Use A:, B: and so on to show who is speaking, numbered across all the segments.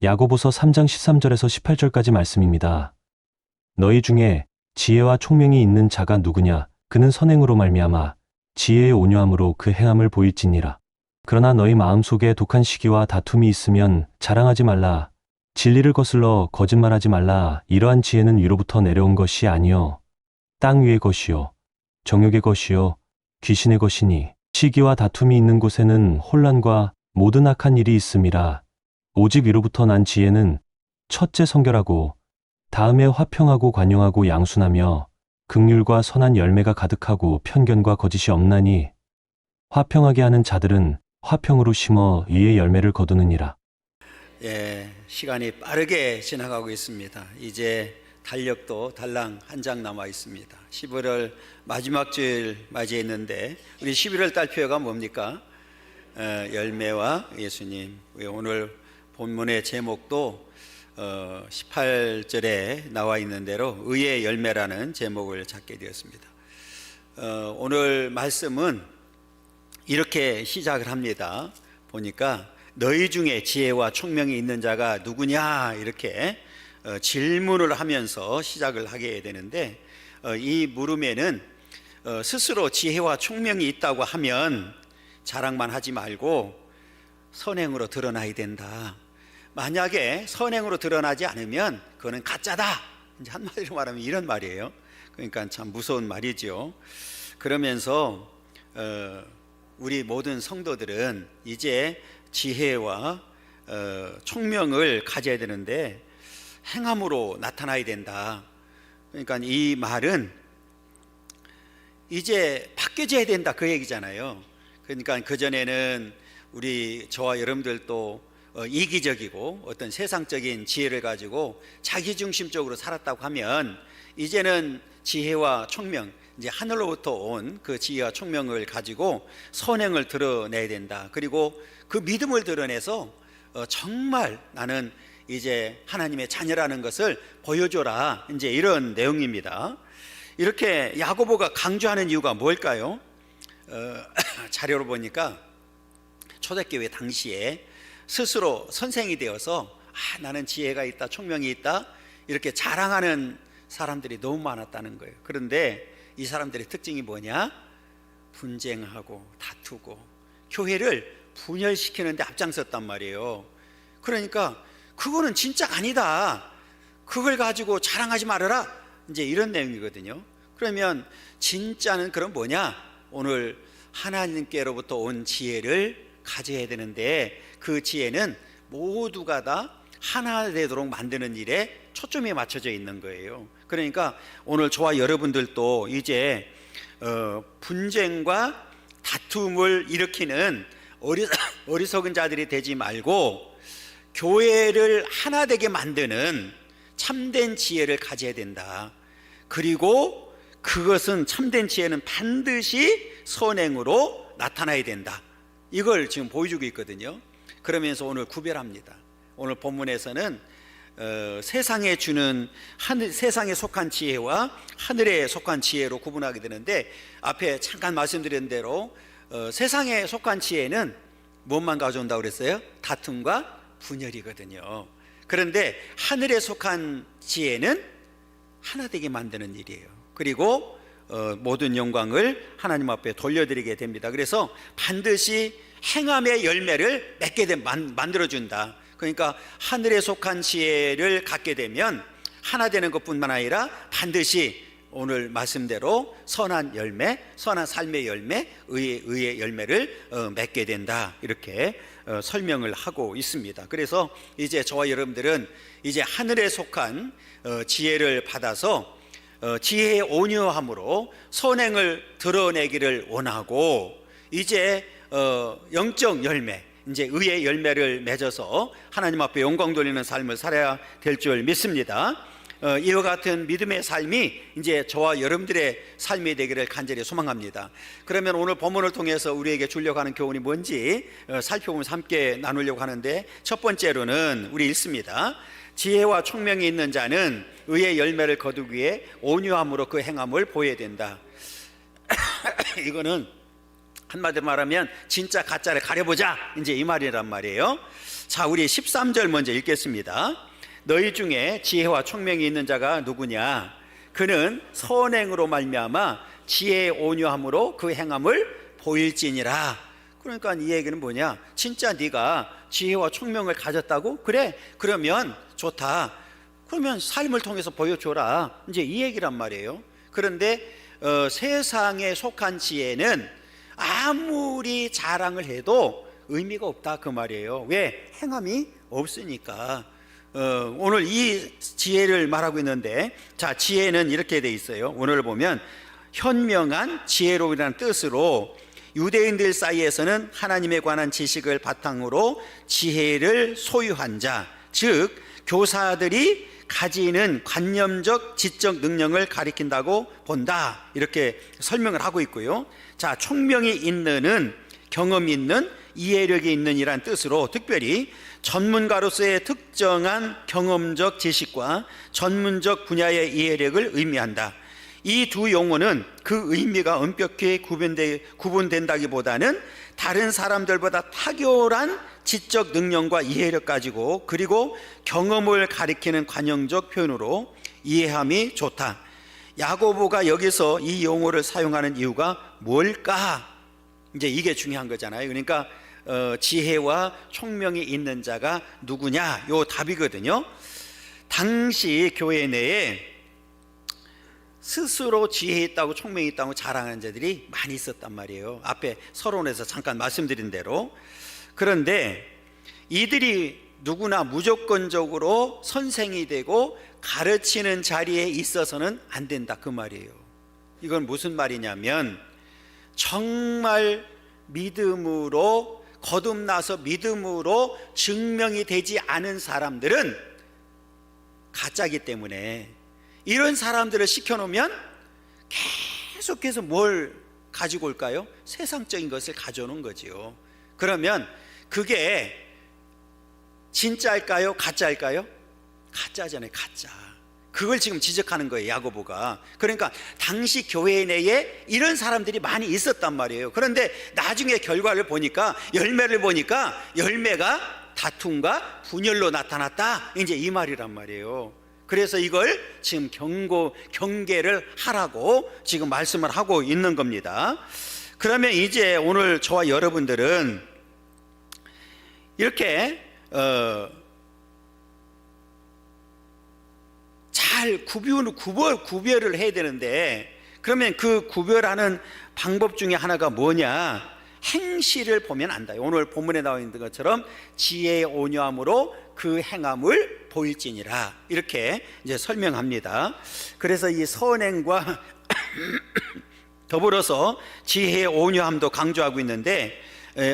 A: 야고보서 3장 13절에서 18절까지 말씀입니다. 너희 중에 지혜와 총명이 있는 자가 누구냐? 그는 선행으로 말미암아 지혜의 온유함으로 그 행함을 보일지니라. 그러나 너희 마음속에 독한 시기와 다툼이 있으면 자랑하지 말라. 진리를 거슬러 거짓말하지 말라. 이러한 지혜는 위로부터 내려온 것이 아니요 땅 위의 것이요 정욕의 것이요 귀신의 것이니 시기와 다툼이 있는 곳에는 혼란과 모든 악한 일이 있음이라. 오직 위로부터 난 지혜는 첫째 성결하고 다음에 화평하고 관용하고 양순하며 긍휼과 선한 열매가 가득하고 편견과 거짓이 없나니 화평하게 하는 자들은 화평으로 심어 이의 열매를 거두느니라.
B: 시간이 빠르게 지나가고 있습니다. 이제 달력도 달랑 한 장 남아 있습니다. 11월 마지막 주일 맞이했는데 우리 11월 달 표가 뭡니까? 열매와 예수님. 오늘 본문의 제목도 18절에 나와 있는 대로 의의 열매라는 제목을 잡게 되었습니다. 오늘 말씀은 이렇게 시작을 합니다. 보니까 너희 중에 지혜와 총명이 있는 자가 누구냐 이렇게 질문을 하면서 시작을 하게 되는데, 이 물음에는 스스로 지혜와 총명이 있다고 하면 자랑만 하지 말고 선행으로 드러나야 된다. 만약에 선행으로 드러나지 않으면 그거는 가짜다. 이제 한마디로 말하면 이런 말이에요. 그러니까 참 무서운 말이죠. 그러면서 우리 모든 성도들은 이제 지혜와 총명을 가져야 되는데 행함으로 나타나야 된다. 그러니까 이 말은 이제 바뀌어져야 된다 그 얘기잖아요. 그러니까 그전에는 저와 여러분들도 이기적이고 어떤 세상적인 지혜를 가지고 자기중심적으로 살았다고 하면, 이제는 지혜와 총명, 이제 하늘로부터 온 그 지혜와 총명을 가지고 선행을 드러내야 된다. 그리고 그 믿음을 드러내서 정말 나는 이제 하나님의 자녀라는 것을 보여줘라. 이제 이런 내용입니다. 이렇게 야고보가 강조하는 이유가 뭘까요? 자료를 보니까 초대교회 당시에 스스로 선생이 되어서 나는 지혜가 있다, 총명이 있다 이렇게 자랑하는 사람들이 너무 많았다는 거예요. 그런데 이 사람들의 특징이 뭐냐? 분쟁하고 다투고 교회를 분열시키는 데 앞장섰단 말이에요. 그러니까 그거는 진짜 아니다, 그걸 가지고 자랑하지 말아라, 이제 이런 내용이거든요. 그러면 진짜는 그럼 뭐냐? 오늘 하나님께로부터 온 지혜를 가져야 되는데, 그 지혜는 모두가 다 하나 되도록 만드는 일에 초점이 맞춰져 있는 거예요. 그러니까 오늘 저와 여러분들도 이제 분쟁과 다툼을 일으키는 어리석은 자들이 되지 말고 교회를 하나 되게 만드는 참된 지혜를 가져야 된다. 그리고 그것은, 참된 지혜는 반드시 선행으로 나타나야 된다. 이걸 지금 보여주고 있거든요. 그러면서 오늘 구별합니다. 오늘 본문에서는 세상에 주는 세상에 속한 지혜와 하늘에 속한 지혜로 구분하게 되는데, 앞에 잠깐 말씀드린 대로 세상에 속한 지혜는 무엇만 가져온다고 그랬어요? 다툼과 분열이거든요. 그런데 하늘에 속한 지혜는 하나 되게 만드는 일이에요. 그리고 모든 영광을 하나님 앞에 돌려드리게 됩니다. 그래서 반드시 행함의 열매를 맺게 만들어준다. 그러니까 하늘에 속한 지혜를 갖게 되면 하나 되는 것뿐만 아니라 반드시 오늘 말씀대로 선한 열매, 선한 삶의 열매, 의의 열매를 맺게 된다. 이렇게 설명을 하고 있습니다. 그래서 이제 저와 여러분들은 이제 하늘에 속한 지혜를 받아서 지혜의 온유함으로 선행을 드러내기를 원하고, 이제 영적 열매, 이제 의의 열매를 맺어서 하나님 앞에 영광 돌리는 삶을 살아야 될 줄 믿습니다. 이와 같은 믿음의 삶이 이제 저와 여러분들의 삶이 되기를 간절히 소망합니다. 그러면 오늘 본문을 통해서 우리에게 주려고 하는 교훈이 뭔지 살펴보면서 함께 나누려고 하는데, 첫 번째로는 우리 읽습니다. 지혜와 총명이 있는 자는 의의 열매를 거두기 위해 온유함으로 그 행함을 보여야 된다. 이거는 한마디로 말하면 진짜 가짜를 가려보자, 이제 이 말이란 말이에요. 자, 우리 13절 먼저 읽겠습니다. 너희 중에 지혜와 총명이 있는 자가 누구냐? 그는 선행으로 말미암아 지혜의 온유함으로 그 행함을 보일지니라. 그러니까 이 얘기는 뭐냐? 진짜 네가 지혜와 총명을 가졌다고? 그래, 그러면 좋다. 그러면 삶을 통해서 보여줘라, 이제 이 얘기란 말이에요. 그런데 세상에 속한 지혜는 아무리 자랑을 해도 의미가 없다, 그 말이에요. 왜? 행함이 없으니까. 오늘 이 지혜를 말하고 있는데, 자, 지혜는 이렇게 돼 있어요. 오늘 보면 현명한 지혜로이라는 뜻으로 유대인들 사이에서는 하나님에 관한 지식을 바탕으로 지혜를 소유한 자, 즉 교사들이 가지는 관념적 지적 능력을 가리킨다고 본다, 이렇게 설명을 하고 있고요. 자, 총명이 있는은 경험이 있는, 이해력이 있는 이란 뜻으로 특별히 전문가로서의 특정한 경험적 지식과 전문적 분야의 이해력을 의미한다. 이 두 용어는 그 의미가 엄격히 구분된다기보다는 다른 사람들보다 탁월한 지적 능력과 이해력 가지고, 그리고 경험을 가리키는 관용적 표현으로 이해함이 좋다. 야고보가 여기서 이 용어를 사용하는 이유가 뭘까? 이제 이게 중요한 거잖아요. 그러니까 지혜와 총명이 있는 자가 누구냐? 요 답이거든요. 당시 교회 내에 스스로 지혜 있다고 총명이 있다고 자랑하는 자들이 많이 있었단 말이에요. 앞에 서론에서 잠깐 말씀드린 대로. 그런데 이들이 누구나 무조건적으로 선생이 되고 가르치는 자리에 있어서는 안 된다, 그 말이에요. 이건 무슨 말이냐면, 정말 믿음으로 거듭나서 믿음으로 증명이 되지 않은 사람들은 가짜이기 때문에 이런 사람들을 시켜놓으면 계속해서 뭘 가지고 올까요? 세상적인 것을 가져오는 거지요. 그러면 그게 진짜일까요? 가짜일까요? 가짜잖아요, 가짜. 그걸 지금 지적하는 거예요, 야고보가. 그러니까 당시 교회 내에 이런 사람들이 많이 있었단 말이에요. 그런데 나중에 결과를 보니까, 열매를 보니까 열매가 다툼과 분열로 나타났다, 이제 이 말이란 말이에요. 그래서 이걸 지금 경계를 하라고 지금 말씀을 하고 있는 겁니다. 그러면 이제 오늘 저와 여러분들은 이렇게 잘 구별을 해야 되는데, 그러면 그 구별하는 방법 중에 하나가 뭐냐? 행실을 보면 안다. 오늘 본문에 나와 있는 것처럼 지혜의 온유함으로 그 행함을 보일지니라, 이렇게 이제 설명합니다. 그래서 이 선행과 더불어서 지혜의 온유함도 강조하고 있는데,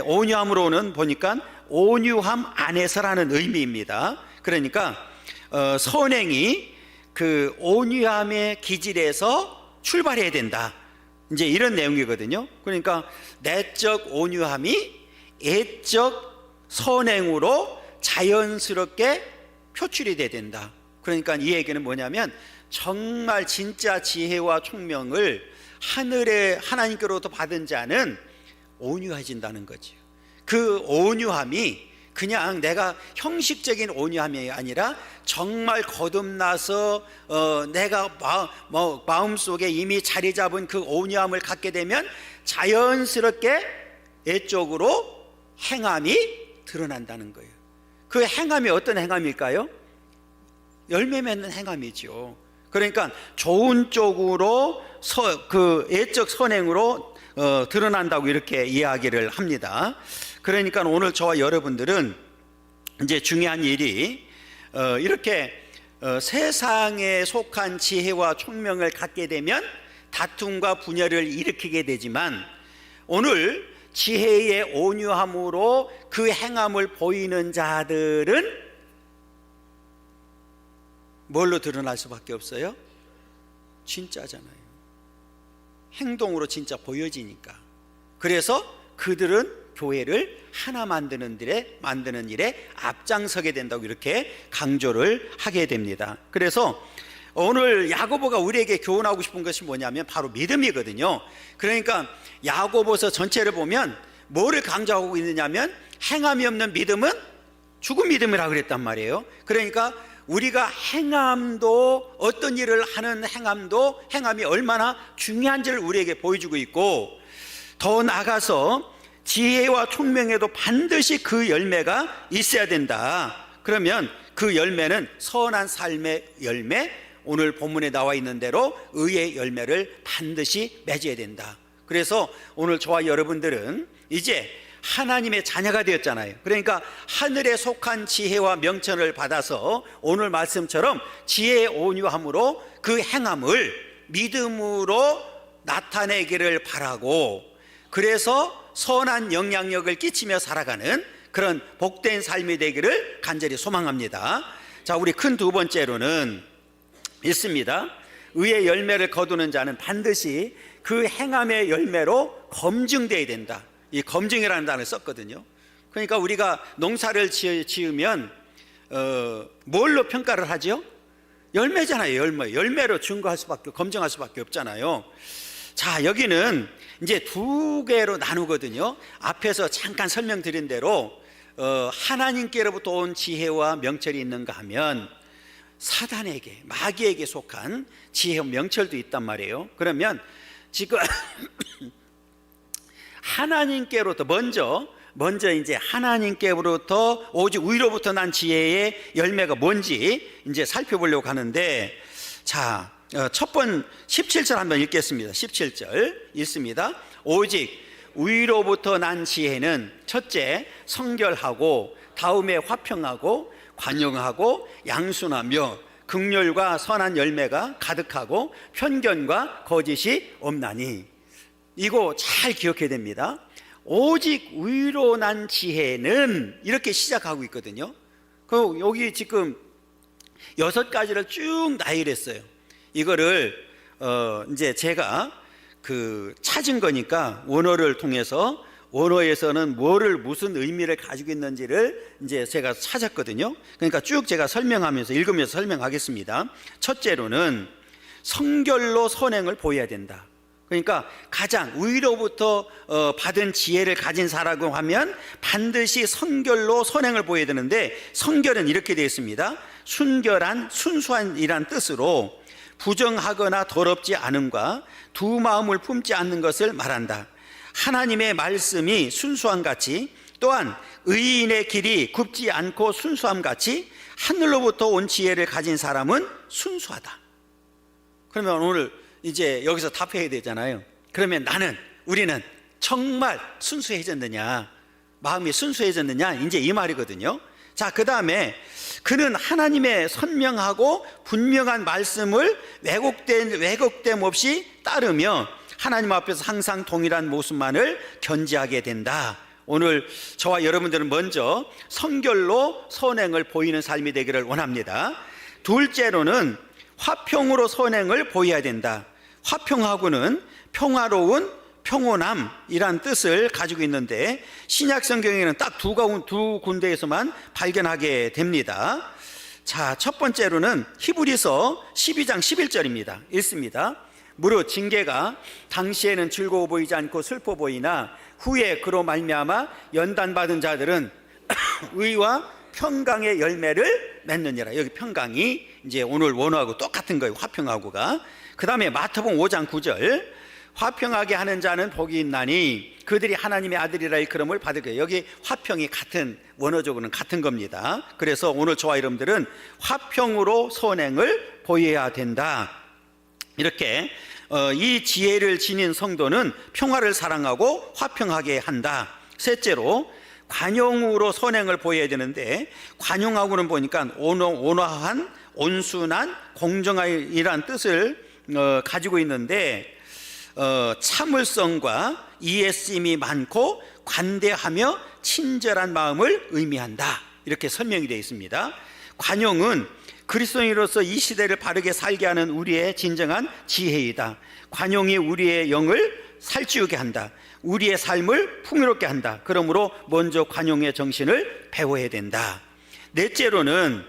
B: 온유함으로는 보니까 온유함 안에서라는 의미입니다. 그러니까 선행이 그 온유함의 기질에서 출발해야 된다, 이제 이런 내용이거든요. 그러니까 내적 온유함이 애적 선행으로 자연스럽게 표출이 돼야 된다. 그러니까 이 얘기는 뭐냐면, 정말 진짜 지혜와 총명을 하나님께로부터 받은 자는 온유해진다는 거죠. 그 온유함이 그냥 내가 형식적인 온유함이 아니라 정말 거듭나서 내가 마음속에 이미 자리 잡은 그 온유함을 갖게 되면 자연스럽게 애적으로 행함이 드러난다는 거예요. 그 행함이 어떤 행함일까요? 열매 맺는 행함이죠. 그러니까 좋은 쪽으로 그 애적 선행으로 드러난다고 이렇게 이야기를 합니다. 그러니까 오늘 저와 여러분들은 이제 중요한 일이 이렇게 세상에 속한 지혜와 총명을 갖게 되면 다툼과 분열을 일으키게 되지만, 오늘 지혜의 온유함으로 그 행함을 보이는 자들은 뭘로 드러날 수밖에 없어요? 진짜잖아요. 행동으로 진짜 보여지니까. 그래서 그들은 교회를 하나 만드는 일에 앞장서게 된다고 이렇게 강조를 하게 됩니다. 그래서 오늘 야고보가 우리에게 교훈하고 싶은 것이 뭐냐면 바로 믿음이거든요. 그러니까 야고보서 전체를 보면 뭐를 강조하고 있느냐면 행함이 없는 믿음은 죽은 믿음이라고 그랬단 말이에요. 그러니까 우리가 행함도, 어떤 일을 하는 행함이 얼마나 중요한지를 우리에게 보여주고 있고, 더 나아가서 지혜와 총명에도 반드시 그 열매가 있어야 된다. 그러면 그 열매는 선한 삶의 열매, 오늘 본문에 나와 있는 대로 의의 열매를 반드시 맺어야 된다. 그래서 오늘 저와 여러분들은 이제 하나님의 자녀가 되었잖아요. 그러니까 하늘에 속한 지혜와 명철을 받아서 오늘 말씀처럼 지혜의 온유함으로 그 행함을 믿음으로 나타내기를 바라고, 그래서 선한 영향력을 끼치며 살아가는 그런 복된 삶이 되기를 간절히 소망합니다. 자, 우리 큰 두 번째로는 있습니다. 의의 열매를 거두는 자는 반드시 그 행함의 열매로 검증되어야 된다. 이 검증이라는 단어를 썼거든요. 그러니까 우리가 농사를 지으면 뭘로 평가를 하죠? 열매잖아요. 열매로 증거할 수밖에, 검증할 수밖에 없잖아요. 자, 여기는 이제 두 개로 나누거든요. 앞에서 잠깐 설명드린 대로 하나님께로부터 온 지혜와 명철이 있는가 하면 사단에게, 마귀에게 속한 지혜와 명철도 있단 말이에요. 그러면 지금 하나님께로부터 먼저 이제 하나님께로부터 오직 위로부터 난 지혜의 열매가 뭔지 이제 살펴보려고 하는데, 자, 첫 번 17절 한번 읽겠습니다. 17절 읽습니다. 오직 위로부터 난 지혜는 첫째 성결하고, 다음에 화평하고 관용하고 양순하며 긍휼과 선한 열매가 가득하고 편견과 거짓이 없나니. 이거 잘 기억해야 됩니다. 오직 위로 난 지혜는 이렇게 시작하고 있거든요. 여기 지금 6가지를 쭉 나열했어요. 이거를 이제 제가 찾은 거니까 원어를 통해서, 원어에서는 무슨 의미를 가지고 있는지를 이제 제가 찾았거든요. 그러니까 쭉 제가 읽으면서 설명하겠습니다. 첫째로는 성결로 선행을 보여야 된다. 그러니까 가장 위로부터 받은 지혜를 가진 사람이라고 하면 반드시 성결로 선행을 보여야 되는데, 성결은 이렇게 되어 있습니다. 순결한, 순수한이란 뜻으로 부정하거나 더럽지 않음과 두 마음을 품지 않는 것을 말한다. 하나님의 말씀이 순수함 같이, 또한 의인의 길이 굽지 않고 순수함 같이 하늘로부터 온 지혜를 가진 사람은 순수하다. 그러면 오늘 이제 여기서 답해야 되잖아요. 그러면 우리는 정말 순수해졌느냐, 마음이 순수해졌느냐, 이제 이 말이거든요. 자, 그 다음에 그는 하나님의 선명하고 분명한 말씀을 왜곡됨 없이 따르며 하나님 앞에서 항상 동일한 모습만을 견지하게 된다. 오늘 저와 여러분들은 먼저 성결로 선행을 보이는 삶이 되기를 원합니다. 둘째로는 화평으로 선행을 보여야 된다. 화평하고는 평화로운, 평온함이란 뜻을 가지고 있는데, 신약 성경에는 딱 두 군데에서만 발견하게 됩니다. 자, 첫 번째로는 히브리서 12장 11절입니다. 읽습니다. 무릇 징계가 당시에는 즐거워 보이지 않고 슬퍼 보이나 후에 그로 말미암아 연단받은 자들은 의와 평강의 열매를 맺느니라. 여기 평강이 이제 오늘 원어하고 똑같은 거예요. 화평하고가. 그 다음에 마태복음 5장 9절, 화평하게 하는 자는 복이 있나니 그들이 하나님의 아들이라 일컬음을 받을 거예요. 여기 화평이 같은, 원어적으로는 같은 겁니다. 그래서 오늘 저와 여러분들은 화평으로 선행을 보여야 된다. 이렇게 이 지혜를 지닌 성도는 평화를 사랑하고 화평하게 한다. 셋째로 관용으로 선행을 보여야 되는데, 관용하고는 보니까 온화한, 온순한, 공정한이란 뜻을 가지고 있는데, 참을성과 이해심이 많고 관대하며 친절한 마음을 의미한다. 이렇게 설명이 되어 있습니다. 관용은 그리스도인으로서 이 시대를 바르게 살게 하는 우리의 진정한 지혜이다. 관용이 우리의 영을 살찌우게 한다. 우리의 삶을 풍요롭게 한다. 그러므로 먼저 관용의 정신을 배워야 된다. 넷째로는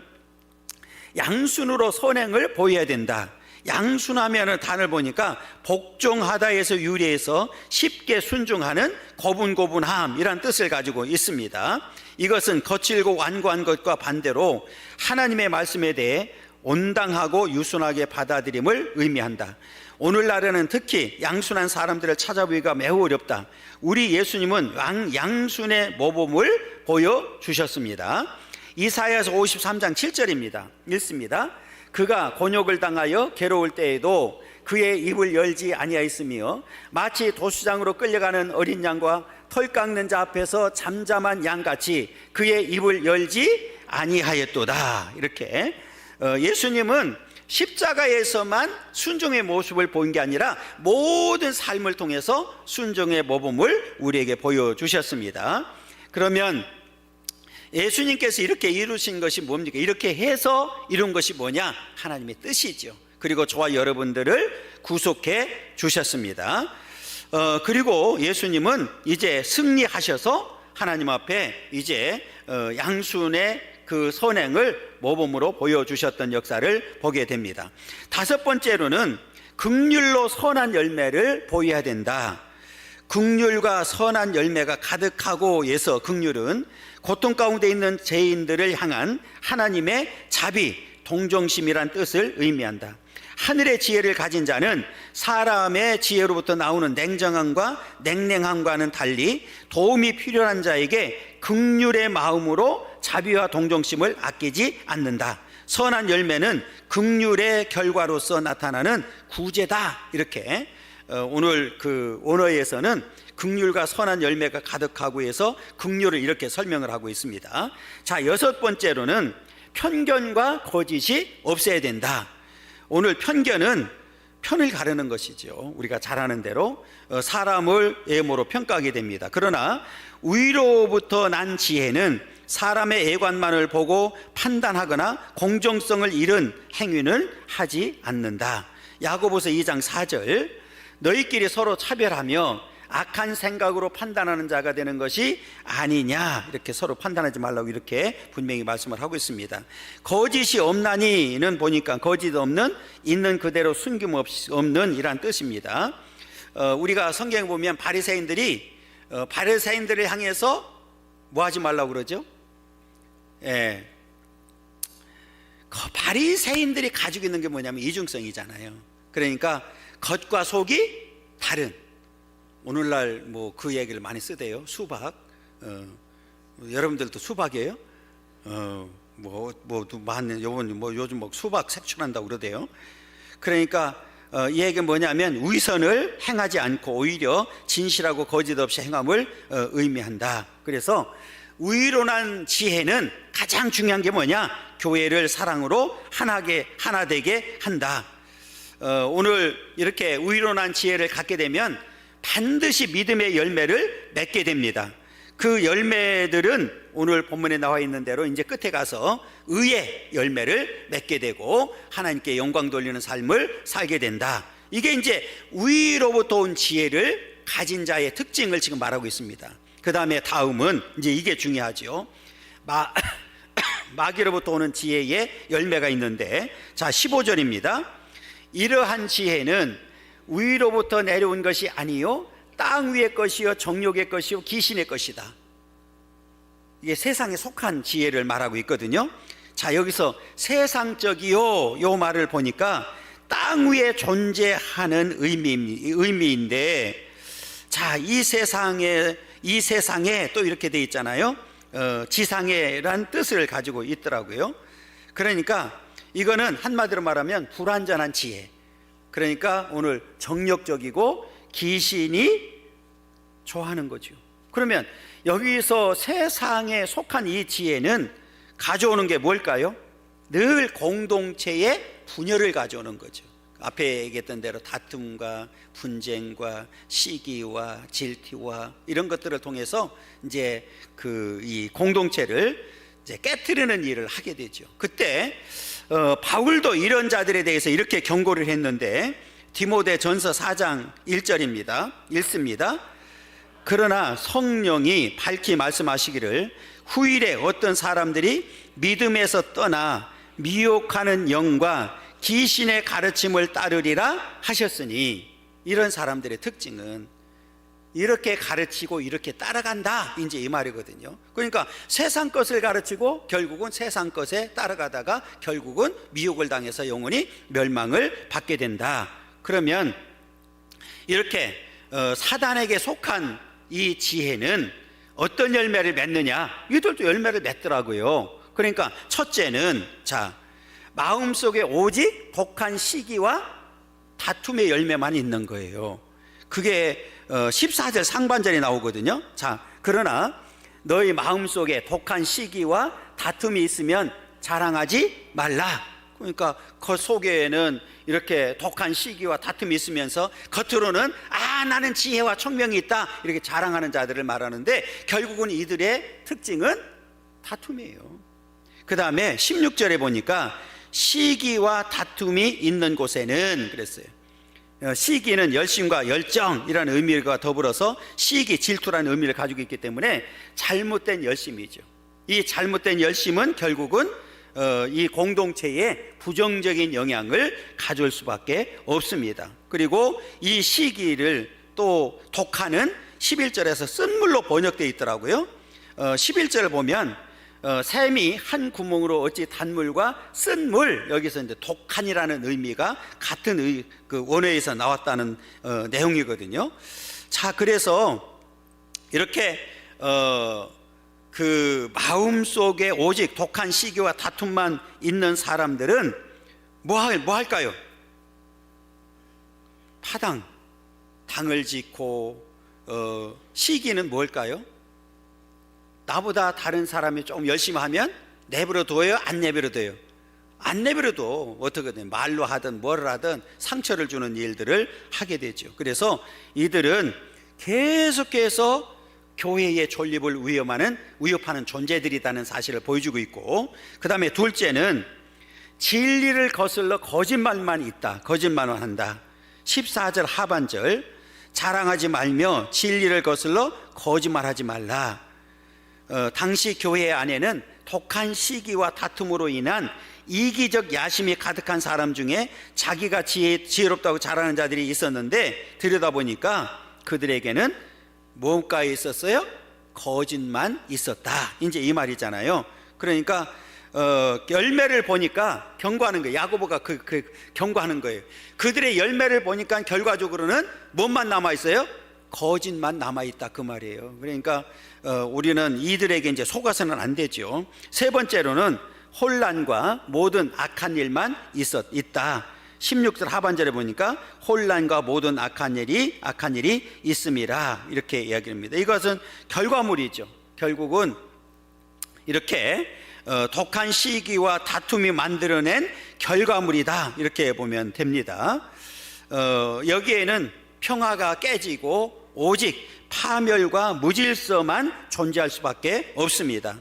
B: 양순으로 선행을 보여야 된다. 양순하면은 단을 보니까 복종하다에서 유래해서 쉽게 순종하는 고분고분함 이란 뜻을 가지고 있습니다. 이것은 거칠고 완고한 것과 반대로 하나님의 말씀에 대해 온당하고 유순하게 받아들임을 의미한다. 오늘날에는 특히 양순한 사람들을 찾아보기가 매우 어렵다. 우리 예수님은 양순의 모범을 보여주셨습니다. 이사야서 53장 7절입니다. 읽습니다. 그가 곤욕을 당하여 괴로울 때에도 그의 입을 열지 아니하였으며 마치 도수장으로 끌려가는 어린 양과 털 깎는 자 앞에서 잠잠한 양같이 그의 입을 열지 아니하였도다. 이렇게 예수님은 십자가에서만 순종의 모습을 보인 게 아니라 모든 삶을 통해서 순종의 모범을 우리에게 보여주셨습니다. 그러면 예수님께서 이렇게 이루신 것이 뭡니까? 이렇게 해서 이룬 것이 뭐냐? 하나님의 뜻이죠. 그리고 저와 여러분들을 구속해 주셨습니다. 그리고 예수님은 이제 승리하셔서 하나님 앞에 이제 양순의 그 선행을 모범으로 보여주셨던 역사를 보게 됩니다. 다섯 번째로는 긍휼로 선한 열매를 보여야 된다. 긍휼과 선한 열매가 가득하고 해서 긍휼은 고통 가운데 있는 죄인들을 향한 하나님의 자비, 동정심이란 뜻을 의미한다. 하늘의 지혜를 가진 자는 사람의 지혜로부터 나오는 냉정함과 냉랭함과는 달리 도움이 필요한 자에게 긍휼의 마음으로 자비와 동정심을 아끼지 않는다. 선한 열매는 긍휼의 결과로서 나타나는 구제다. 이렇게 오늘 그 원어에서는 긍휼과 선한 열매가 가득하고 해서 긍휼을 이렇게 설명을 하고 있습니다. 자, 여섯 번째로는 편견과 거짓이 없어야 된다. 오늘 편견은 편을 가르는 것이죠. 우리가 잘 아는 대로 사람을 외모로 평가하게 됩니다. 그러나 위로부터 난 지혜는 사람의 애관만을 보고 판단하거나 공정성을 잃은 행위는 하지 않는다. 야고보서 2장 4절 너희끼리 서로 차별하며 악한 생각으로 판단하는 자가 되는 것이 아니냐. 이렇게 서로 판단하지 말라고 이렇게 분명히 말씀을 하고 있습니다. 거짓이 없나니는 보니까 거짓 없는, 있는 그대로 숨김없이 없는 이란 뜻입니다. 우리가 성경에 보면 바리새인들을 향해서 뭐 하지 말라고 그러죠? 바리새인들이 가지고 있는 게 뭐냐면 이중성이잖아요. 그러니까 겉과 속이 다른. 오늘날 뭐 그 얘기를 많이 쓰대요. 수박. 여러분들도 수박이에요? 요즘 뭐 수박 색출한다고 그러대요. 그러니까 이 얘기는 뭐냐면 위선을 행하지 않고 오히려 진실하고 거짓 없이 행함을 의미한다. 그래서 의로난 지혜는 가장 중요한 게 뭐냐? 교회를 사랑으로 하나 되게 한다. 오늘 이렇게 의로난 지혜를 갖게 되면 반드시 믿음의 열매를 맺게 됩니다. 그 열매들은 오늘 본문에 나와 있는 대로 이제 끝에 가서 의의 열매를 맺게 되고 하나님께 영광 돌리는 삶을 살게 된다. 이게 이제 위로부터 온 지혜를 가진 자의 특징을 지금 말하고 있습니다. 그 다음에 다음은 이제 이게 중요하죠. 마귀로부터 오는 지혜의 열매가 있는데, 자 15절입니다. 이러한 지혜는 위로부터 내려온 것이 아니요 땅 위의 것이요 정욕의 것이요 귀신의 것이다. 이게 세상에 속한 지혜를 말하고 있거든요. 자, 여기서 세상적이요 요 말을 보니까 땅 위에 존재하는 의미인데, 자, 이 세상에 또 이렇게 돼 있잖아요. 지상에란 뜻을 가지고 있더라고요. 그러니까 이거는 한마디로 말하면 불완전한 지혜. 그러니까 오늘 정력적이고 귀신이 좋아하는 거죠. 그러면 여기서 세상에 속한 이 지혜는 가져오는 게 뭘까요? 늘 공동체의 분열을 가져오는 거죠. 앞에 얘기했던 대로 다툼과 분쟁과 시기와 질투와 이런 것들을 통해서 이제 이 공동체를 이제 깨트리는 일을 하게 되죠. 그때 바울도 이런 자들에 대해서 이렇게 경고를 했는데 디모데전서 4장 1절입니다. 읽습니다. 그러나 성령이 밝히 말씀하시기를 후일에 어떤 사람들이 믿음에서 떠나 미혹하는 영과 귀신의 가르침을 따르리라 하셨으니, 이런 사람들의 특징은 이렇게 가르치고 이렇게 따라간다, 이제 이 말이거든요. 그러니까 세상 것을 가르치고 결국은 세상 것에 따라가다가 결국은 미혹을 당해서 영원히 멸망을 받게 된다. 그러면 이렇게 사단에게 속한 이 지혜는 어떤 열매를 맺느냐? 이들도 열매를 맺더라고요. 그러니까 첫째는, 자, 마음속에 오직 독한 시기와 다툼의 열매만 있는 거예요. 그게 14절 상반절에 나오거든요. 자, 그러나 너희 마음속에 독한 시기와 다툼이 있으면 자랑하지 말라. 그러니까 그 속에는 이렇게 독한 시기와 다툼이 있으면서 겉으로는 나는 지혜와 총명이 있다, 이렇게 자랑하는 자들을 말하는데 결국은 이들의 특징은 다툼이에요. 그 다음에 16절에 보니까 시기와 다툼이 있는 곳에는 그랬어요. 시기는 열심과 열정이라는 의미가 더불어서 시기, 질투라는 의미를 가지고 있기 때문에 잘못된 열심이죠. 이 잘못된 열심은 결국은 이 공동체에 부정적인 영향을 가져올 수밖에 없습니다. 그리고 이 시기를 또 독하는 11절에서 쓴물로 번역되어 있더라고요. 11절을 보면 샘이 한 구멍으로 어찌 단물과 쓴물, 여기서 이제 독한이라는 의미가 같은 그 원어에서 나왔다는 내용이거든요. 자, 그래서 이렇게 그 마음 속에 오직 독한 시기와 다툼만 있는 사람들은 뭐 할까요? 당을 짓고, 시기는 뭘까요? 나보다 다른 사람이 좀 열심히 하면 내버려둬요? 안 내버려둬요? 안 내버려둬. 어떻게든 말로 하든 뭘 하든 상처를 주는 일들을 하게 되죠. 그래서 이들은 계속해서 교회의 존립을 위협하는 존재들이라는 사실을 보여주고 있고, 그 다음에 둘째는 진리를 거슬러 거짓말만 있다, 거짓말만 한다. 14절 하반절, 자랑하지 말며 진리를 거슬러 거짓말하지 말라. 당시 교회 안에는 독한 시기와 다툼으로 인한 이기적 야심이 가득한 사람 중에 자기가 지혜롭다고 자라는 자들이 있었는데, 들여다보니까 그들에게는 뭔가에 있었어요? 거짓만 있었다, 이제 이 말이잖아요. 그러니까 열매를 보니까 경고하는 거예요. 야고보가 경고하는 거예요. 그들의 열매를 보니까 결과적으로는 뭔만 남아있어요? 거짓만 남아있다, 그 말이에요. 그러니까 우리는 이들에게 이제 속아서는 안 되죠. 세 번째로는 혼란과 모든 악한 일만 있다. 16절 하반절에 보니까 혼란과 모든 악한 일이 있음이라, 이렇게 이야기합니다. 이것은 결과물이죠. 결국은 이렇게 독한 시기와 다툼이 만들어낸 결과물이다, 이렇게 보면 됩니다. 여기에는 평화가 깨지고 오직 파멸과 무질서만 존재할 수밖에 없습니다.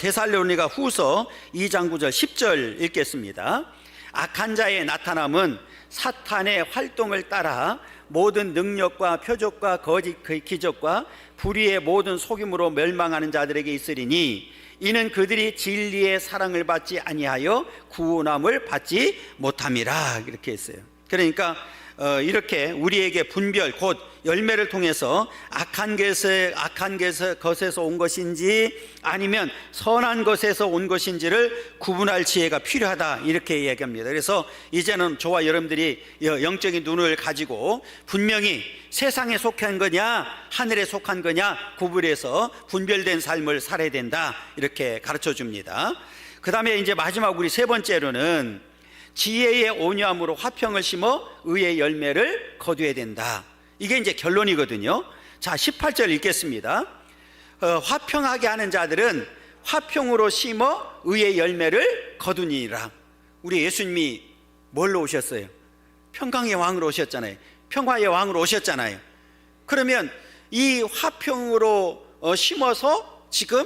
B: 데살로니가 후서 2장 9절 10절 읽겠습니다. 악한 자의 나타남은 사탄의 활동을 따라 모든 능력과 표적과 거짓 기적과 불의의 모든 속임으로 멸망하는 자들에게 있으리니, 이는 그들이 진리의 사랑을 받지 아니하여 구원함을 받지 못함이라, 이렇게 했어요. 그러니까 이렇게 우리에게 분별, 곧 열매를 통해서 악한 것에서 온 것인지 아니면 선한 것에서 온 것인지를 구분할 지혜가 필요하다, 이렇게 이야기합니다. 그래서 이제는 저와 여러분들이 영적인 눈을 가지고 분명히 세상에 속한 거냐 하늘에 속한 거냐 구분해서 분별된 삶을 살아야 된다, 이렇게 가르쳐 줍니다. 그 다음에 이제 마지막 우리 세 번째로는 지혜의 온유함으로 화평을 심어 의의 열매를 거두어야 된다. 이게 이제 결론이거든요. 자, 18절 읽겠습니다. 화평하게 하는 자들은 화평으로 심어 의의 열매를 거두니라. 우리 예수님이 뭘로 오셨어요? 평강의 왕으로 오셨잖아요. 평화의 왕으로 오셨잖아요. 그러면 이 화평으로 심어서 지금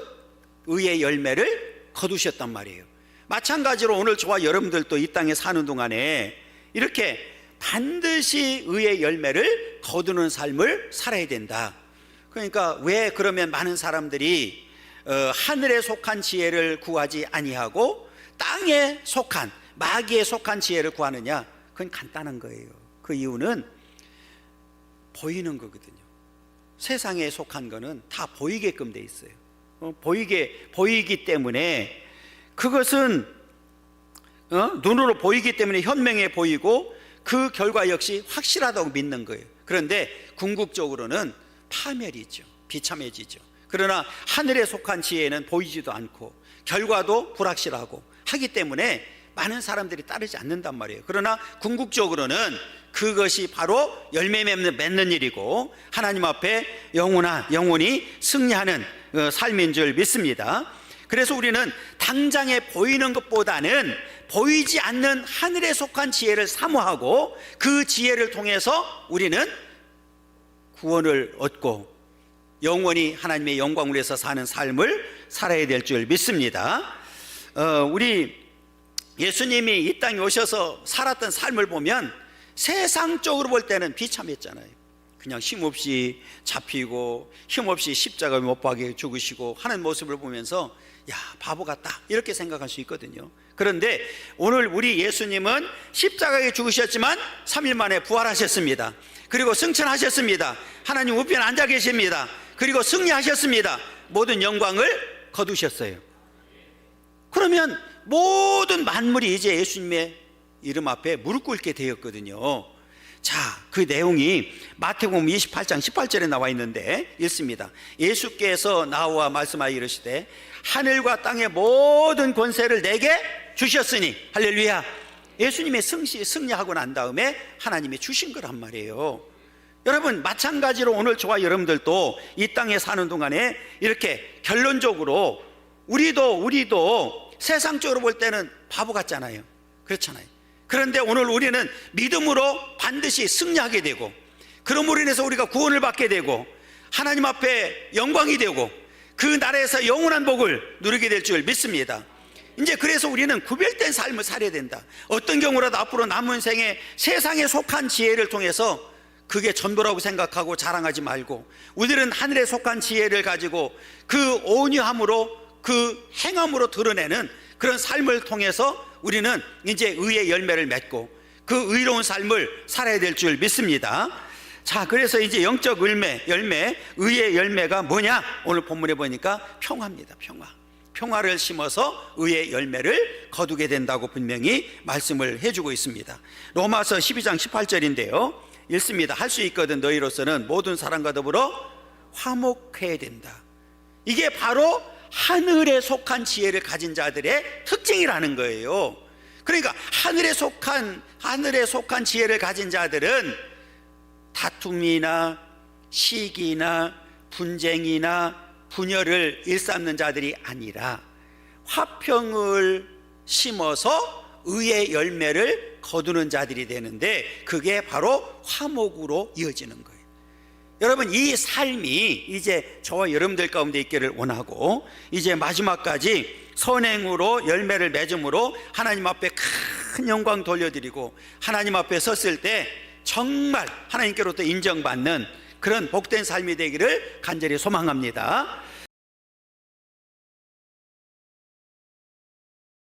B: 의의 열매를 거두셨단 말이에요. 마찬가지로 오늘 저와 여러분들도 이 땅에 사는 동안에 이렇게 반드시 의의 열매를 거두는 삶을 살아야 된다. 그러니까 왜 그러면 많은 사람들이 하늘에 속한 지혜를 구하지 아니하고 땅에 속한, 마귀에 속한 지혜를 구하느냐? 그건 간단한 거예요. 그 이유는 보이는 거거든요. 세상에 속한 거는 다 보이게끔 돼 있어요. 보이기 때문에 그것은 눈으로 보이기 때문에 현명해 보이고 그 결과 역시 확실하다고 믿는 거예요. 그런데 궁극적으로는 파멸이죠. 비참해지죠. 그러나 하늘에 속한 지혜는 보이지도 않고 결과도 불확실하고 하기 때문에 많은 사람들이 따르지 않는단 말이에요. 그러나 궁극적으로는 그것이 바로 열매 맺는 일이고 하나님 앞에 영원히 승리하는 삶인 줄 믿습니다. 그래서 우리는 당장에 보이는 것보다는 보이지 않는 하늘에 속한 지혜를 사모하고 그 지혜를 통해서 우리는 구원을 얻고 영원히 하나님의 영광을 위해서 사는 삶을 살아야 될 줄 믿습니다. 우리 예수님이 이 땅에 오셔서 살았던 삶을 보면 세상적으로 볼 때는 비참했잖아요. 그냥 힘없이 잡히고 힘없이 십자가에 못 박혀 죽으시고 하는 모습을 보면서 야, 바보 같다 이렇게 생각할 수 있거든요. 그런데 오늘 우리 예수님은 십자가에 죽으셨지만 3일 만에 부활하셨습니다. 그리고 승천하셨습니다. 하나님 우편에 앉아 계십니다. 그리고 승리하셨습니다. 모든 영광을 거두셨어요. 그러면 모든 만물이 이제 예수님의 이름 앞에 무릎 꿇게 되었거든요. 자, 그 내용이 마태복음 28장 18절에 나와 있는데 읽습니다. 예수께서 나와 말씀하여 이르시되 하늘과 땅의 모든 권세를 내게 주셨으니 할렐루야. 예수님의 승리하고 난 다음에 하나님이 주신 거란 말이에요. 여러분 마찬가지로 오늘 저와 여러분들도 이 땅에 사는 동안에 이렇게 결론적으로 우리도 세상적으로 볼 때는 바보 같잖아요. 그렇잖아요. 그런데 오늘 우리는 믿음으로 반드시 승리하게 되고 그러므로 인해서 우리가 구원을 받게 되고 하나님 앞에 영광이 되고 그 나라에서 영원한 복을 누리게 될 줄 믿습니다. 이제 그래서 우리는 구별된 삶을 살아야 된다. 어떤 경우라도 앞으로 남은 생에 세상에 속한 지혜를 통해서 그게 전부라고 생각하고 자랑하지 말고 우리는 하늘에 속한 지혜를 가지고 그 온유함으로 그 행함으로 드러내는 그런 삶을 통해서 우리는 이제 의의 열매를 맺고 그 의로운 삶을 살아야 될 줄 믿습니다. 자, 그래서 이제 영적 열매, 의의 열매가 뭐냐? 오늘 본문에 보니까 평화입니다. 평화를 심어서 의의 열매를 거두게 된다고 분명히 말씀을 해주고 있습니다. 로마서 12장 18절인데요 읽습니다. 할 수 있거든 너희로서는 모든 사람과 더불어 화목해야 된다. 이게 바로 하늘에 속한 지혜를 가진 자들의 특징이라는 거예요. 그러니까 하늘에 속한 지혜를 가진 자들은 다툼이나 시기나 분쟁이나 분열을 일삼는 자들이 아니라 화평을 심어서 의의 열매를 거두는 자들이 되는데 그게 바로 화목으로 이어지는 거예요. 여러분 이 삶이 이제 저와 여러분들 가운데 있기를 원하고 이제 마지막까지 선행으로 열매를 맺음으로 하나님 앞에 큰 영광 돌려드리고 하나님 앞에 섰을 때 정말 하나님께로부터 인정받는 그런 복된 삶이 되기를 간절히 소망합니다.